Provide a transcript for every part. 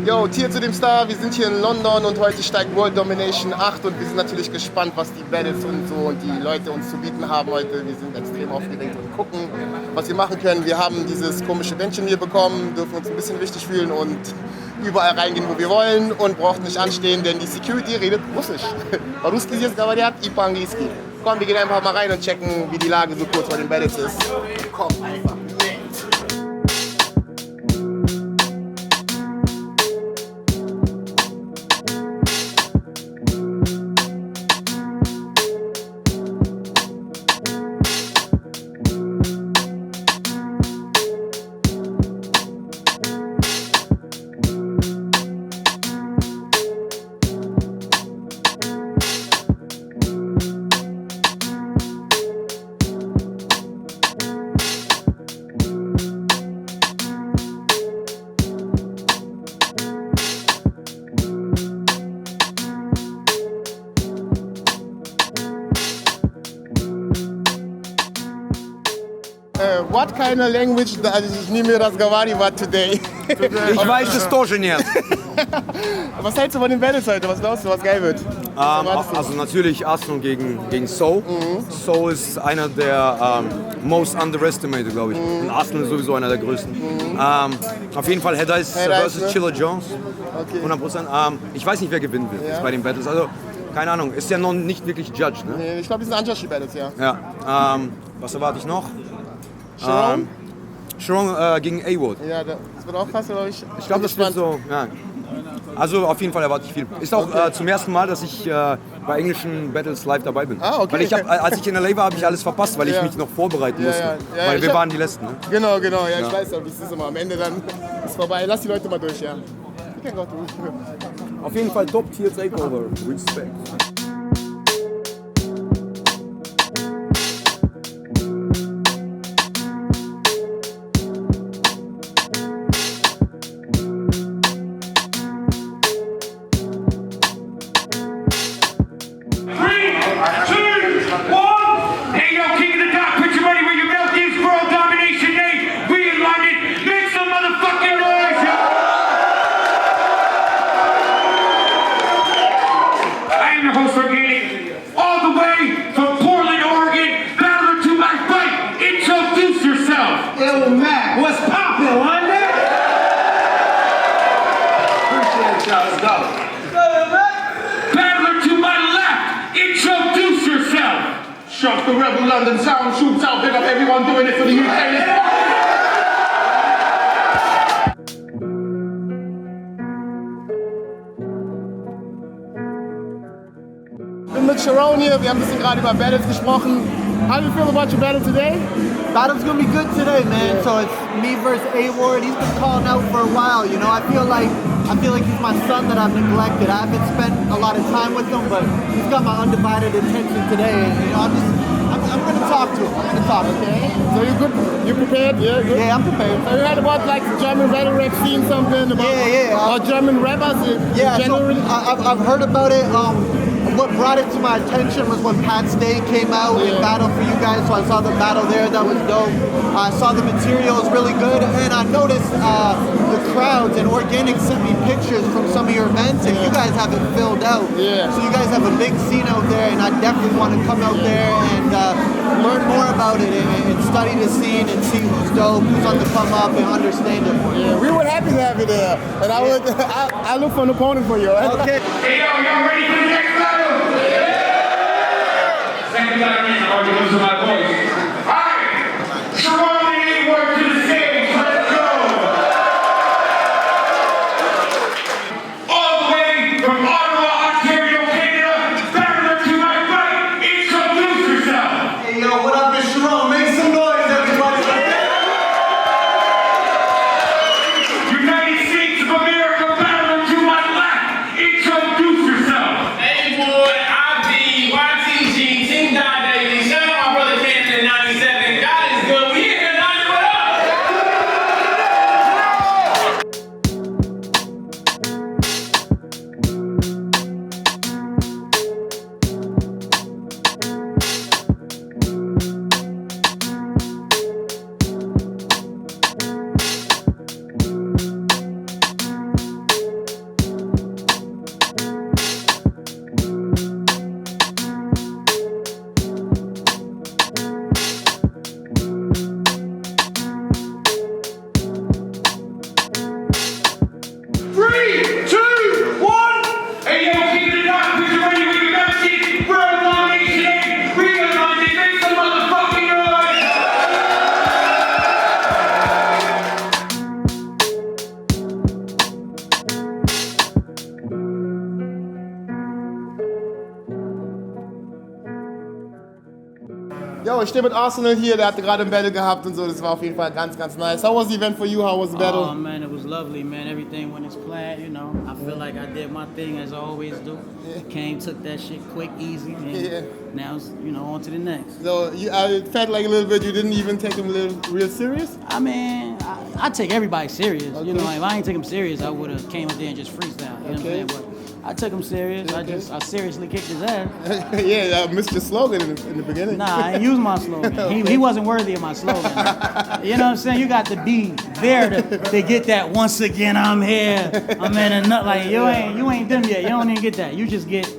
Yo, Tier zu dem Star, wir sind hier in London und heute steigt World Domination 8 und wir sind natürlich gespannt, was die Battles und so und die Leute uns zu bieten haben heute. Wir sind extrem aufgeregt und gucken, was wir machen können. Wir haben dieses komische Bändchen hier bekommen, dürfen uns ein bisschen wichtig fühlen und überall reingehen, wo wir wollen und braucht nicht anstehen, denn die Security redet Russisch. По-русски здесь говорят и по-английски. Komm, wir gehen einfach mal rein und checken, wie die Lage so kurz vor den Battles ist. Komm einfach. What kind of language ich nie mehr das говорила today? Ich weiß es тоже нет. Was hältst du von den Battles heute? Was glaubst du, was geil wird? Also natürlich Arsenal gegen So. So ist einer der most underestimated, glaube ich. Und Arsenal ist sowieso einer der größten. Auf jeden Fall Head Ice versus Chilla Jones. Okay. 100%. Ich weiß nicht, wer gewinnen wird bei den Battles. Also keine Ahnung, ist ja noch nicht wirklich Judge, ne? Nee, ich glaube, die sind Unjudged Battles, ja. Ja. Was erwarte ich noch? Charron? Charron gegen A-Wood. Ja, das wird auch krass, glaube ich. Ich glaube, das wird so, ja. Also auf jeden Fall erwarte ich viel. Ist auch zum ersten Mal, dass ich bei englischen Battles live dabei bin. Ah, okay. Weil ich als ich in LA war, habe ich alles verpasst, weil ich mich noch vorbereiten musste. Weil wir waren die Letzten. Ne? Genau, ja, ich weiß, aber das ist immer am Ende dann ist vorbei. Lass die Leute mal durch, ja. Auf jeden Fall TopTier Takeover. Respect. Organik, all the way from Portland, Oregon, battler to my fight. Introduce yourself. Yo, Mac, what's poppin', London? Appreciate y'all, let's go. Battler to my left, introduce yourself. Shucks the rebel London sound shoots out, big up everyone doing it for the UK. Mit Charron hier, wir haben ein bisschen gerade über Battles gesprochen. How do you feel about your battle today? Battle's gonna be good today, man. So it's me versus A-Ward. He's been calling out for a while, you know. I feel like he's my son that I've neglected. I haven't spent a lot of time with him, but he's got my undivided attention today. And, you know, I'm gonna talk to him. I'm gonna talk to him. Okay. So you're good? You prepared? Yeah, good? Yeah, I'm prepared. So you heard about like German rhetoric, seen something about German rappers generally? So I've heard about it. What brought it to my attention was when Pat Stay came out in Battle for You Guys, so I saw the battle there, that was dope. I saw the material was really good, and I noticed the crowds, and Organik sent me pictures from some of your events, and you guys have it filled out. Yeah. So you guys have a big scene out there, and I definitely want to come out there and learn more about it and study the scene and see who's dope, who's on the come up, and understand it more. Yeah, we were happy to have you there, and I look for an opponent for you. Okay. Hey, yo, y'all ready for the next battle? Second battle is hard to listen to my voice. All right, Charron and A-Word to the stage. Let's go. All the way from Ottawa, Ontario, Canada, battler to my right. Introduce yourself. Hey, yo, what up, it's Charron? Make some noise, everybody. United States of America, battler to my left. Introduce yourself. Hey boy, I be YTG, Team Die Daily. Shout out my brother Canada 3, 2, 1. Hey, yo, keep it up. Put you ready with your message. World domination. Real domination. Make some motherfucking noise. Yo, ich stehe mit Arsonal hier, der hatte gerade ein Battle gehabt und so, das war auf jeden Fall ganz, ganz nice. How was the event for you? How was the battle? Oh man, it was lovely, man. Everything went as planned, you know. I feel like I did my thing as I always do. Came, took that shit quick, easy, and now it's, you know, on to the next. So, I felt like a little bit you didn't even take him real serious? I mean, I take everybody serious. You know, if I ain't take him serious, I would have came up there and just freestyle. You know what I'm saying? But I took him serious. I seriously kicked his ass. Yeah, I missed your slogan in the beginning. Nah, I ain't used my slogan. He wasn't worthy of my slogan. You know what I'm saying? You got to be there to get that. Once again, I'm here. I'm in a nut. Like you ain't them yet. You don't even get that. You just get.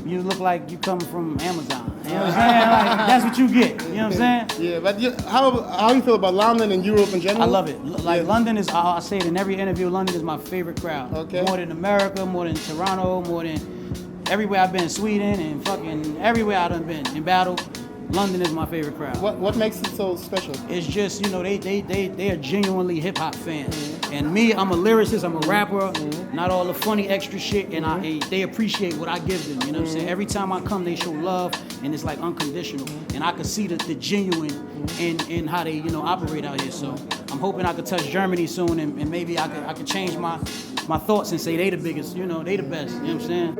You look like you come from Amazon. You know what I'm saying? Like, that's what you get. You know what I'm saying? Yeah, but how you feel about London and Europe in general? I love it. Like London is, I say it in every interview, London is my favorite crowd. Okay. More than America, more than Toronto, more than everywhere I've been, Sweden and fucking everywhere I've been in battle. London is my favorite crowd. What makes it so special? It's just, you know, they are genuinely hip hop fans. And me, I'm a lyricist, I'm a rapper, not all the funny extra shit, and they appreciate what I give them, you know what I'm saying? Every time I come, they show love, and it's like unconditional. And I can see the genuine in how they, you know, operate out here. So I'm hoping I could touch Germany soon, and maybe I could change my thoughts and say they the biggest, you know, they the best, you know what I'm saying?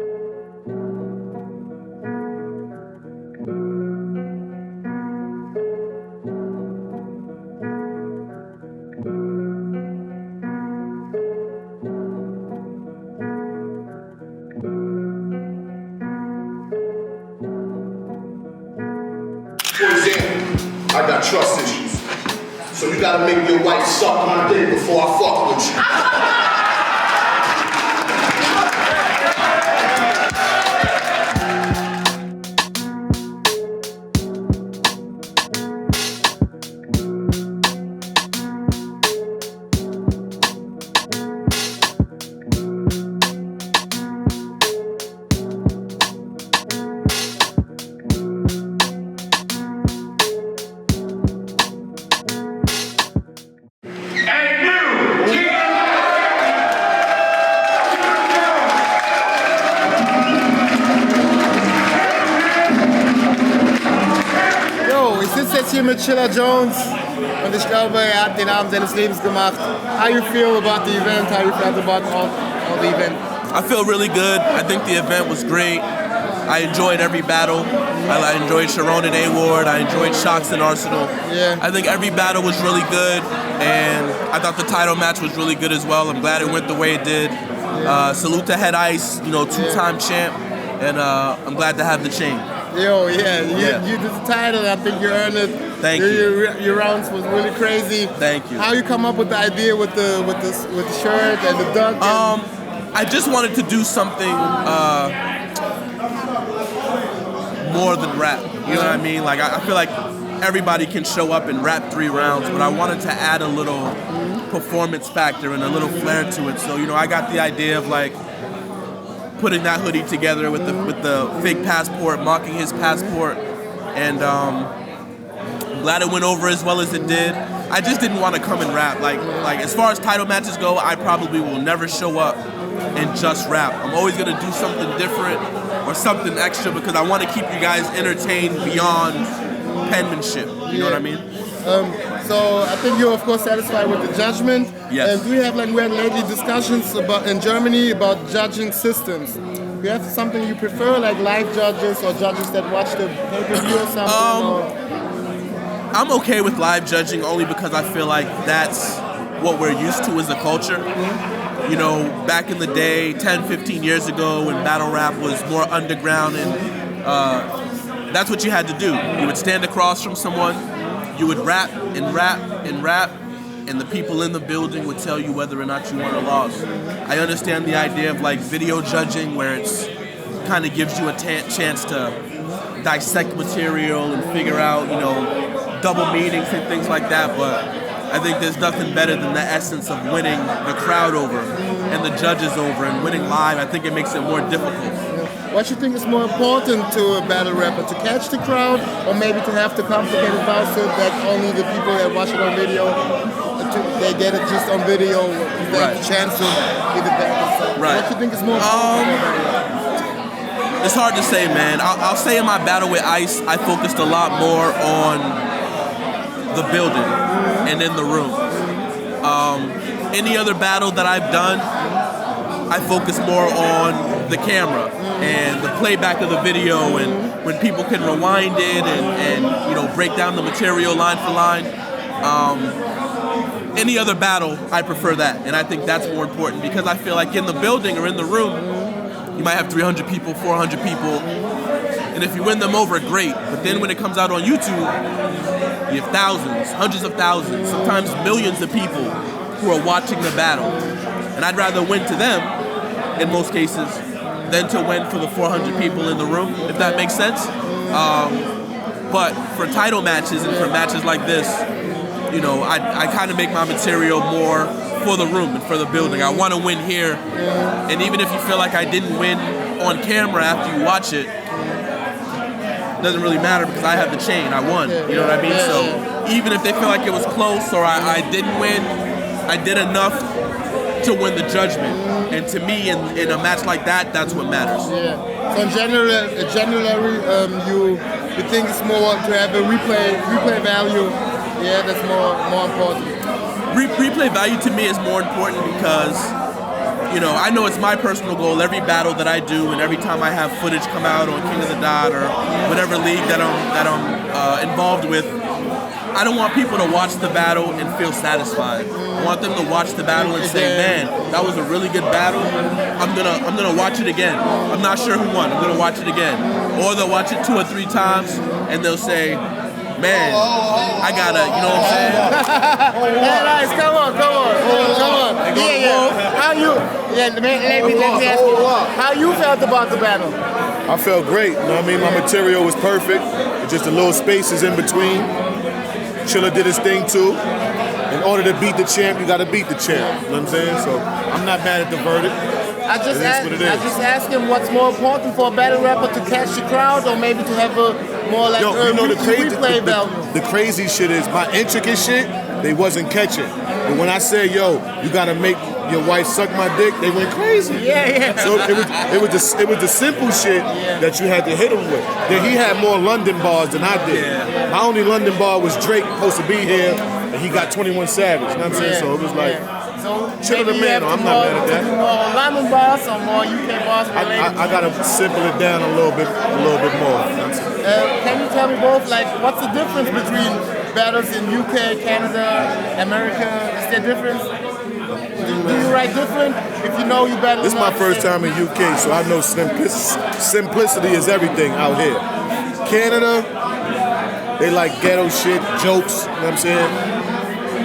For example, I got trust issues. So you gotta make your wife suck my dick before I fuck with you. Hier mit Chilla Jones und ich glaube, hat den Abend seines Lebens gemacht. How you feel about the event? How you felt about all the event? I feel really good. I think the event was great. I enjoyed every battle. I enjoyed Charron and A-Ward. I enjoyed Shocks and Arsonal. Yeah. I think every battle was really good, and I thought the title match was really good as well. I'm glad it went the way it did. Salute to Head Ice, you know, two-time champ, and I'm glad to have the chain. Yo, yeah, you did the title. I think you earned it. Thank you. Your rounds was really crazy. Thank you. How you come up with the idea with the shirt and the duck? I just wanted to do something more than rap. You know what I mean? Like I feel like everybody can show up and rap 3 rounds, but I wanted to add a little performance factor and a little flair to it. So you know, I got the idea of like putting that hoodie together with the fake passport, mocking his passport, and I'm glad it went over as well as it did. I just didn't want to come and rap. Like as far as title matches go, I probably will never show up and just rap. I'm always gonna do something different or something extra because I want to keep you guys entertained beyond penmanship. You know what I mean? So I think you're of course satisfied with the judgment. Yes. And we had lately discussions about in Germany about judging systems. Do you have something you prefer, like live judges or judges that watch the pay-per-view or something? I'm okay with live judging only because I feel like that's what we're used to as a culture. You know, back in the day, 10, 15 years ago when battle rap was more underground, and that's what you had to do. You would stand across from someone, you would rap and rap and rap, and the people in the building would tell you whether or not you won or lost. I understand the idea of like video judging where it's kind of gives you a chance to dissect material and figure out, you know, double meanings and things like that, but I think there's nothing better than the essence of winning the crowd over and the judges over, and winning live, I think it makes it more difficult. What you think is more important to a battle rapper, to catch the crowd, or maybe to have the complicated bout so that only the people that watch it on video, they get it just on video, they have the chance to be the best. Right. What you think is more important? It's hard to say, man. I'll say in my battle with Ice, I focused a lot more on the building and in the room. Any other battle that I've done, I focus more on the camera and the playback of the video, and when people can rewind it and you know, break down the material line for line. Any other battle, I prefer that, and I think that's more important because I feel like in the building or in the room, you might have 300 people, 400 people, and if you win them over, great. But then when it comes out on YouTube, you have thousands, hundreds of thousands, sometimes millions of people who are watching the battle. And I'd rather win to them, in most cases, than to win for the 400 people in the room, if that makes sense. But for title matches and for matches like this, you know, I kind of make my material more for the room and for the building. I want to win here, and even if you feel like I didn't win on camera after you watch it, it doesn't really matter because I have the chain. I won. You know what I mean? So even if they feel like it was close or I didn't win, I did enough to win the judgment. And to me, in a match like that, that's what matters. Yeah. So in generally, you think it's more to have a replay value. Yeah, that's more important. Replay value to me is more important because, you know, I know it's my personal goal. Every battle that I do and every time I have footage come out on King of the Dot or whatever league that I'm involved with, I don't want people to watch the battle and feel satisfied. I want them to watch the battle and say, man, that was a really good battle. I'm gonna watch it again. I'm not sure who won. I'm gonna watch it again. Or they'll watch it 2 or 3 times and they'll say, man, I gotta, you know what I'm saying? Nice, come on. Yeah. How you? Yeah, let me ask you. How you felt about the battle? I felt great. You know what I mean? My material was perfect. It's just the little spaces in between. Chilla did his thing too. In order to beat the champ, you gotta beat the champ. You know what I'm saying? So I'm not mad at the verdict. I just asked him what's more important for a battle rapper, to catch the crowd or maybe to have a more like replay value. The crazy shit is my intricate shit, they wasn't catching. But when I said, yo, you gotta make your wife suck my dick, they went crazy. Yeah. So it was the simple shit that you had to hit him with. Then he had more London bars than I did. Yeah. My only London bar was Drake supposed to be here, and he got 21 Savage. You know what I'm saying? So it was like, so Chilla the man. I'm not mad at that. More London bars or more UK bars related? I gotta simple it down a little bit more. Can you tell me both, like, what's the difference between battles in UK, Canada, America? Is there a difference? Do you write different if you know you battle? This is my first time in UK, so I know simplicity is everything out here. Canada, they like ghetto shit, jokes, you know what I'm saying?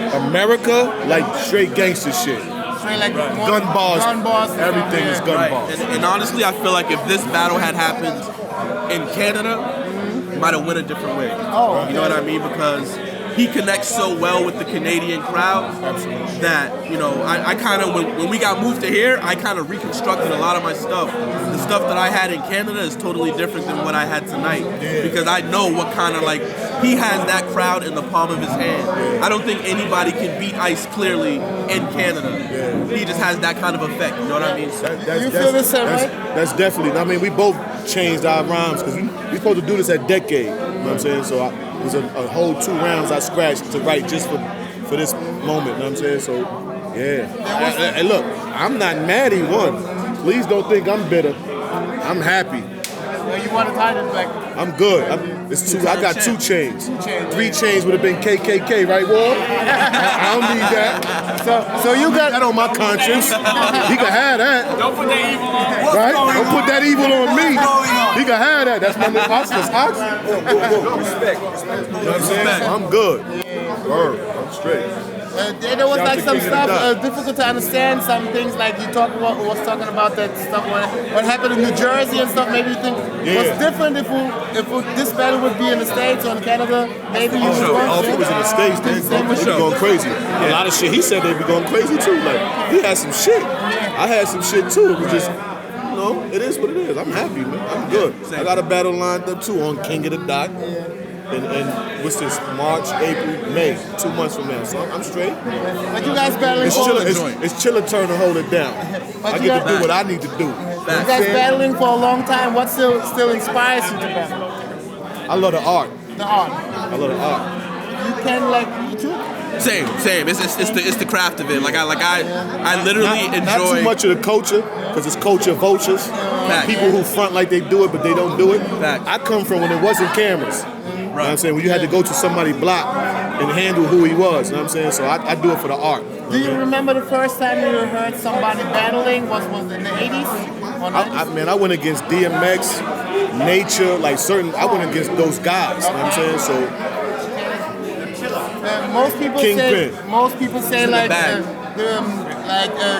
America, like straight gangster shit. Straight like gun bars, everything is gun bars. And honestly, I feel like if this battle had happened in Canada, it might have went a different way. Oh, okay. You know what I mean? Because he connects so well with the Canadian crowd that, you know, I kind of, when we got moved to here, I kind of reconstructed a lot of my stuff. The stuff that I had in Canada is totally different than what I had tonight. Because I know what kind of, like, he has that crowd in the palm of his hand. I don't think anybody can beat Ice clearly in Canada. He just has that kind of effect, you know what I mean? You feel the same, right? That's definitely, I mean, we both changed our rhymes because we supposed to do this at Decade, you know what I'm saying? So it was a whole 2 rounds I scratched to write just for this moment, you know what I'm saying? So, yeah. And look, I'm not mad he won. Please don't think I'm bitter. I'm happy. You want to tie this back? I'm good. I got 2 chains. 3 chains would have been KKK, right, Ward? I don't need that. So you got that on my conscience. He can have that. Don't put that evil on. Right? Don't put that evil on me. He can have that. That's my nigga. Ox. Respect. You know what I'm saying? I'm good. Word. I'm straight. There was Shout like to some King of the stuff Dot. difficult to understand. Some things like you was talking about that stuff what happened in New Jersey and stuff. Maybe you think was different if this battle would be in the States or in Canada. Maybe you if it was in the States, they'd be going crazy. A lot of shit he said they'd be going crazy too. Like he had some shit. I had some shit too. It was just, you know, it is what it is. I'm happy, man. I'm good. I got a battle lined up too on King of the Dot. And what's this? March, April, May, 2 months from now. So I'm straight. But you guys battling It's Chilla turn to hold it down. I get to do what I need to do. You guys battling for a long time. What still inspires you to battle? I love the art. The art. I love the art. You can like you too. Same. It's the craft of it. I literally enjoy. Not too much of the culture, because it's culture vultures. People who front like they do it, but they don't do it. I come from when there wasn't cameras. You know what I'm saying? When you had to go to somebody's block and handle who he was. You know what I'm saying? So I do it for the art. Do you remember the first time you heard somebody battling? Was it in the 80s? Or 90s? I went against DMX, Nature, I went against those guys. You know what I'm saying? So most people say like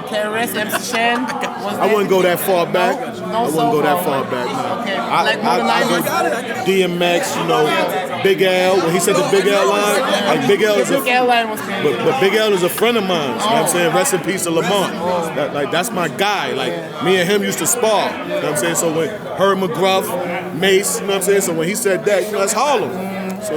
KRS, MC Shan. I wouldn't go that far back. I wouldn't go that far back. No. Okay. I DMX, you know, Big L. When he said the Big L line, like Big L is but Big L is a friend of mine. You know what I'm saying? Rest in peace to Lamont. That's my guy. Like me and him used to spar. You know what I'm saying? So when Herb McGruff, Mace, you know what I'm saying? So when he said that, you know, that's Harlem. So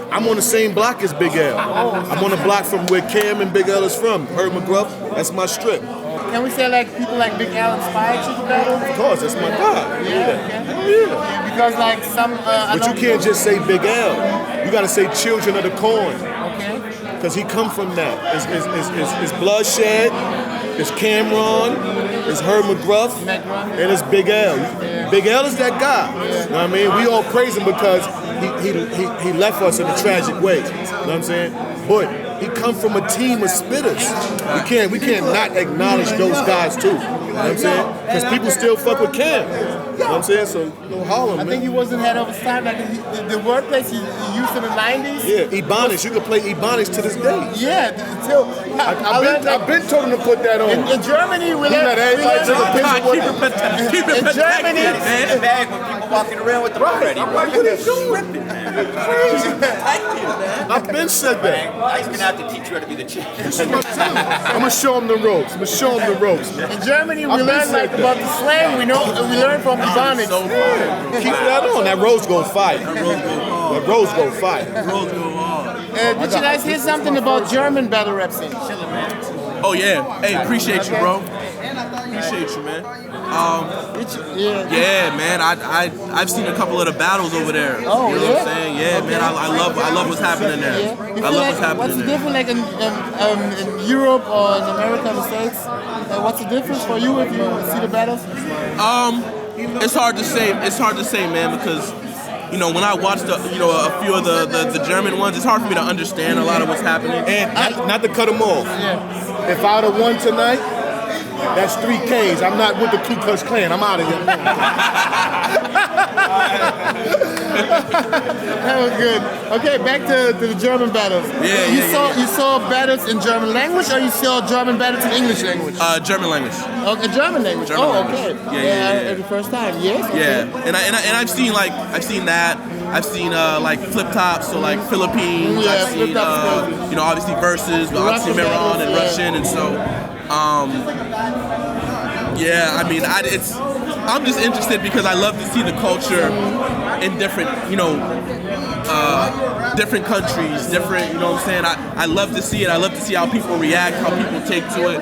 I'm on the same block as Big L. I'm on the block from where Cam and Big L is from. Herb McGruff, that's my strip. Can we say like people like Big L inspired you to battle? Of course, that's my guy. Yeah. Because like some. But you can't just say Big L. You got to say Children of the Corn. Okay. Because he come from that. It's Bloodshed, it's Cameron, it's Herb McGruff, and it's Big L. Big L is that guy. You know what I mean? We all praise him because he left us in a tragic way. You know what I'm saying? But he come from a team of spitters. We can't not acknowledge those guys too. You know what I'm saying? Because people still fuck with Cam. You know what I'm saying? So, no Harlem, man. I think he wasn't ahead of his time. Like the wordplays he used in the 90s. Yeah, Ebonics. You can play Ebonics to this day. Yeah, still. I've been told him to put that on. In Germany, we learned everybody take a picture with him. Keep it in Germany, in the bag when people walking around with the ready. What are you doing? I've been said that. I's gonna have to teach you how to be the champion. I'm gonna show him the ropes. In Germany, we learned like about the slang. We learned from Organik. Keep that on. That rose go fire. That rose go fire. Did you guys hear something about German battle rap scene? Oh yeah. Hey, appreciate you, bro. Appreciate you, man. Yeah, man. I've seen a couple of the battles over there. Oh, you know what I'm saying? Yeah, man. I love what's happening there. Yeah. I love what's happening there. What's the difference like in Europe or in America and the States? What's the difference for you if you see the battles? It's hard to say. It's hard to say, man, because you know when I watched a few of the German ones, it's hard for me to understand a lot of what's happening. And not to cut them off. Yeah. If I would have won tonight, that's 3 Ks. I'm not with the Ku Klux Klan. I'm out of here. That was good. Okay, back to the German battles. You saw battles in German language, or you saw German battles in English language? German language. Okay, German language. Okay. Yeah. The first time, yes. Okay. Yeah, and I've seen that. I've seen like flip tops, so like Philippines. I've seen obviously verses with Oxxxymiron and Russian, and so. Yeah, I mean, I'm just interested because I love to see the culture in different, different countries, different, you know what I'm saying? I love to see it. I love to see how people react, how people take to it.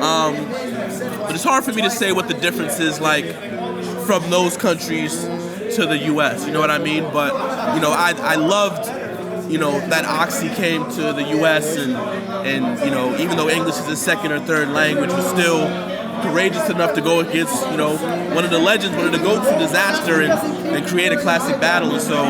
But it's hard for me to say what the difference is like from those countries to the U.S., you know what I mean? But, I loved, that Oxxxy came to the U.S. and even though English is a second or third language, was still courageous enough to go against, one of the legends, one of the GOATs of disaster and create a classic battle. And so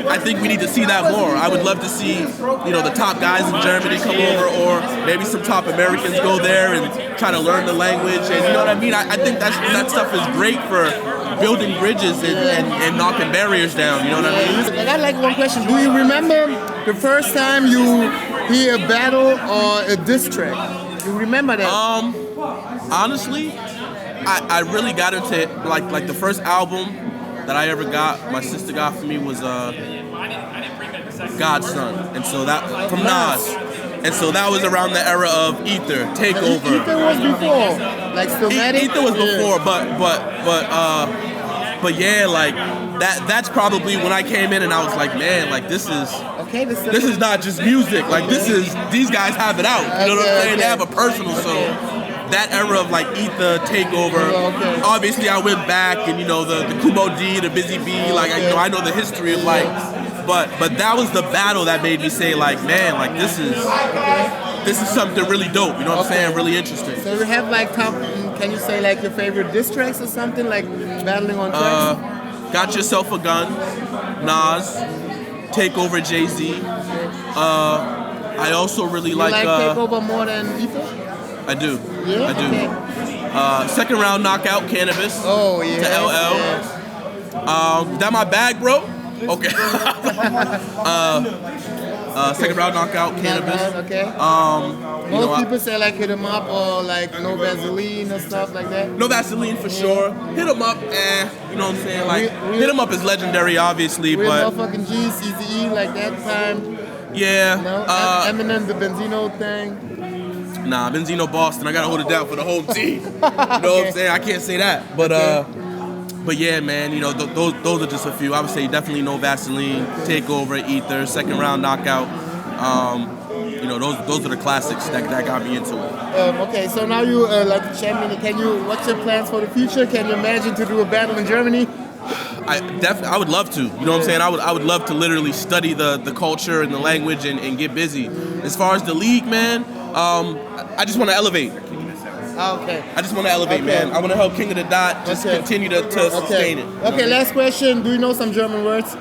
I think we need to see that more. I would love to see, the top guys in Germany come over, or maybe some top Americans go there and try to learn the language. And you know what I mean? I think that stuff is great for building bridges and knocking barriers down, you know what I mean? I got like one question. Do you remember the first time you hear a battle or a diss track? You remember that? Honestly, I really got into it. Like the first album that I ever got, my sister got for me was Godson, and so that from Nas, and so that was around the era of Ether, Takeover. Ether was before, like Stillmatic. Ether was before, but yeah, like that's probably when I came in and I was like, man, like this is not just music, like these guys have it out. You know what I'm saying? They have a personal soul. That era of like Ether, Takeover. Obviously, I went back and the Kumo D, the Busy Bee. Like I know the history of like, but that was the battle that made me say like, man, like this is something really dope. You know what I'm saying? Really interesting. So you have like can you say like your favorite diss tracks or something like battling on tracks? Got Yourself a Gun, Nas, Takeover, Jay-Z. I also really like Takeover more than Ether? I do. Yeah? I do. Okay. Second round knockout, Cannabis. Oh, yeah. To LL. That my bag, bro? Okay. Second round knockout, Cannabis. Okay. Most people say like hit 'em up or like no Vaseline or stuff like that. No Vaseline for sure. Hit 'em up, you know what I'm saying? Like Hit 'em up is legendary, obviously, Real but motherfucking G's, Eazy-E, like that time. yeah. No, Eminem, the Benzino thing. Nah, Benzino Boston. I gotta hold it down for the whole team. You know what I'm saying? I can't say that, but yeah, man. Those are just a few. I would say definitely no Vaseline, Takeover, Ether, second round knockout. Those are the classics that got me into it. Okay, so now you like the champion. What's your plans for the future? Can you imagine to do a battle in Germany? I would love to. You know what I'm saying? I would love to literally study the culture and the language and get busy. As far as the league, man, I just want to elevate. Okay. I just want to elevate, man. I want to help King of the Dot just continue to sustain it. Okay, last question. Do you know some German words?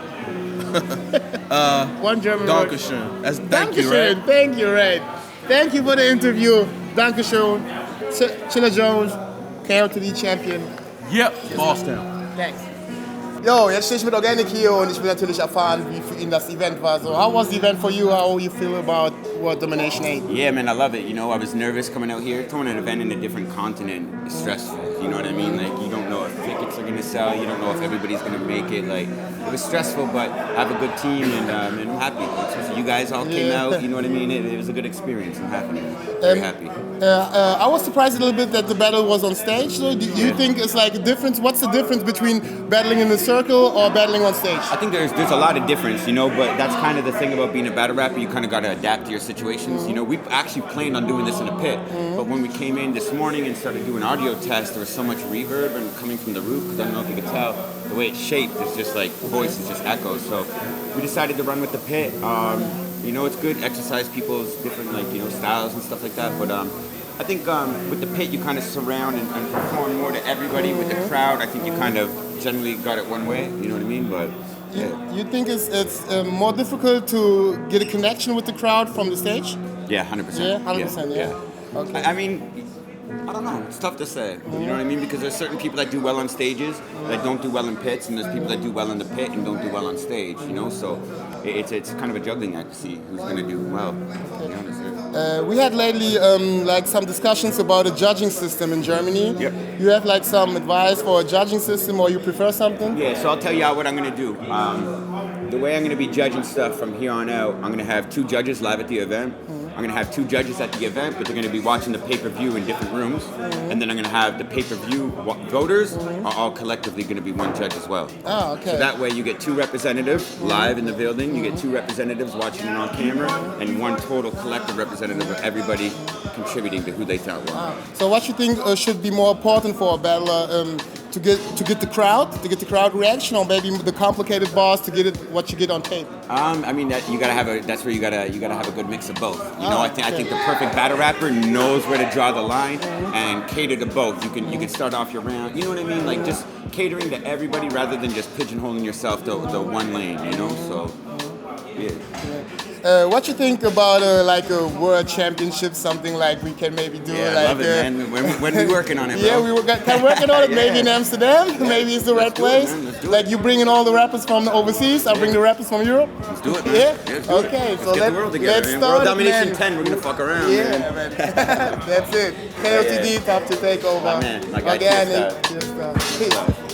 One German word. Dankeschön. That's thank you, right? Thank you, right. Thank you for the interview. Dankeschön. Chilla Jones, KOTD Champion. Yep, Boston. Thanks. Yo, jetzt stehe ich mit Organik hier und ich will natürlich erfahren, wie für ihn das Event war. So, how was the event for you? How you feel about World Domination 8? Yeah, man, I love it. I was nervous coming out here. Throwing an event in a different continent is stressful. You know what I mean? Like, you don't know if tickets are gonna sell. You don't know if everybody's gonna make it. Like, it was stressful, but I have a good team, and I'm happy. Especially you guys all came out. You know what I mean? It was a good experience. I'm happy. Very happy. I was surprised a little bit that the battle was on stage. So do you think it's like a difference? What's the difference between battling in the circle or battling on stage? I think there's a lot of difference, but that's kind of the thing about being a battle rapper. You kind of got to adapt to your situations. We actually planned on doing this in a pit, but when we came in this morning and started doing audio tests, there was so much reverb and coming from the roof, because I don't know if you could tell, the way it's shaped, it's just like voice is just echoes. So we decided to run with the pit. It's good, exercise people's different styles and stuff like that, but I think with the pit you kind of surround and perform more to everybody. With the crowd, I think you kind of generally got it one way, you know what I mean? But you think it's more difficult to get a connection with the crowd from the stage? Yeah, 100%. Yeah, 100%. Yeah. Okay. I mean, I don't know. It's tough to say. You know what I mean? Because there's certain people that do well on stages that don't do well in pits, and there's people that do well in the pit and don't do well on stage. So it's kind of a juggling act to see who's going to do well. To be honest. We had lately some discussions about a judging system in Germany. Yep. You have some advice for a judging system, or you prefer something? Yeah, so I'll tell you what I'm going to do. The way I'm going to be judging stuff from here on out, I'm going to have 2 judges live at the event. I'm going to have 2 judges at the event, but they're going to be watching the pay-per-view in different rooms. And then I'm going to have the pay-per-view voters are all collectively going to be 1 judge as well. Oh, okay. So that way you get 2 representatives live in the building, you get 2 representatives watching it on camera, and 1 total collective representative of everybody contributing to who they thought won. So what you think should be more important for a battler? To get the crowd reaction, or maybe the complicated bars to get it what you get on tape? I mean that you gotta have that's where you gotta have a good mix of both. I think the perfect battle rapper knows where to draw the line and cater to both. You can start off your round, you know what I mean? Like just catering to everybody rather than just pigeonholing yourself to one lane, So What you think about like a world championship, something like we can maybe do? Yeah, like, I love it, man. When we working on it, bro? Yeah, we can working on it. Maybe in Amsterdam. Maybe it's the right place. Like you bringing all the rappers from overseas. I bring the rappers from Europe. Let's do it, man. Yeah. Let's do it. Okay, Let's so get the world together, let's man. start. World Domination man. 10. We're gonna fuck around. Yeah, man. That's it. KOTD, top to takeover. My man, my guy, Organik, Tierstar. Tierstar. Peace.